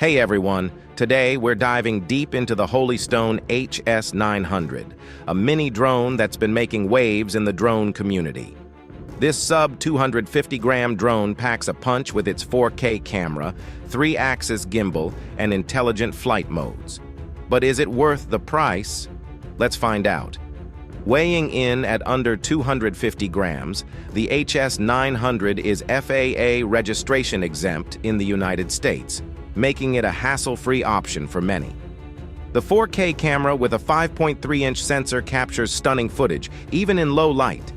Hey everyone, today we're diving deep into the Holy Stone HS900, a mini drone that's been making waves in the drone community. This sub-250-gram drone packs a punch with its 4K camera, 3-axis gimbal, and intelligent flight modes. But is it worth the price? Let's find out. Weighing in at under 250 grams, the HS900 is FAA registration exempt in the United States, making it a hassle-free option for many. The 4K camera with a 5.3-inch sensor captures stunning footage, even in low light.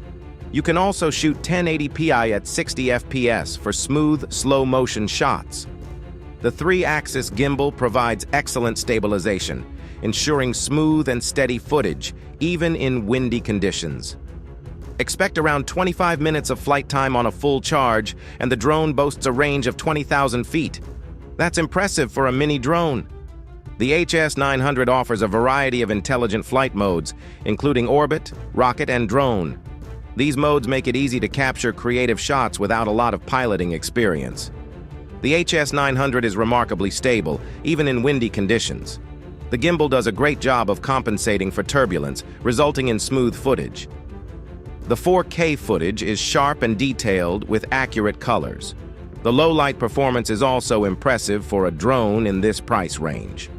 You can also shoot 1080p at 60 FPS for smooth, slow-motion shots. The 3-axis gimbal provides excellent stabilization, ensuring smooth and steady footage, even in windy conditions. Expect around 25 minutes of flight time on a full charge, and the drone boasts a range of 20,000 feet. That's impressive for a mini drone. The HS900 offers a variety of intelligent flight modes, including orbit, rocket, and drone. These modes make it easy to capture creative shots without a lot of piloting experience. The HS900 is remarkably stable, even in windy conditions. The gimbal does a great job of compensating for turbulence, resulting in smooth footage. The 4K footage is sharp and detailed with accurate colors. The low-light performance is also impressive for a drone in this price range.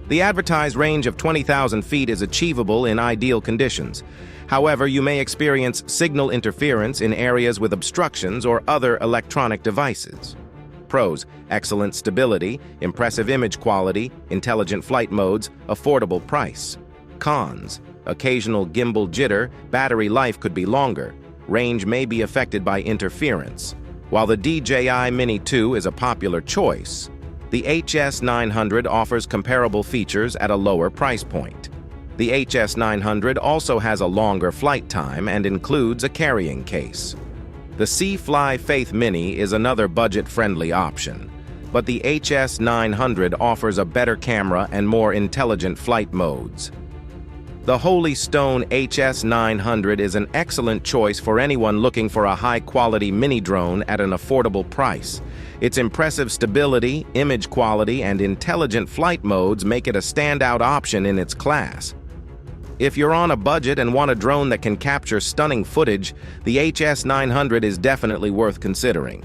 The advertised range of 20,000 feet is achievable in ideal conditions. However, you may experience signal interference in areas with obstructions or other electronic devices. Pros: excellent stability, impressive image quality, intelligent flight modes, affordable price. Cons: occasional gimbal jitter, battery life could be longer, range may be affected by interference. While the DJI Mini 2 is a popular choice, the HS900 offers comparable features at a lower price point. The HS900 also has a longer flight time and includes a carrying case. The C-Fly Faith Mini is another budget-friendly option, but the HS900 offers a better camera and more intelligent flight modes. The Holy Stone HS900 is an excellent choice for anyone looking for a high-quality mini drone at an affordable price. Its impressive stability, image quality, and intelligent flight modes make it a standout option in its class. If you're on a budget and want a drone that can capture stunning footage, the HS900 is definitely worth considering.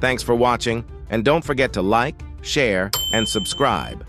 Thanks for watching, and don't forget to like, share, and subscribe.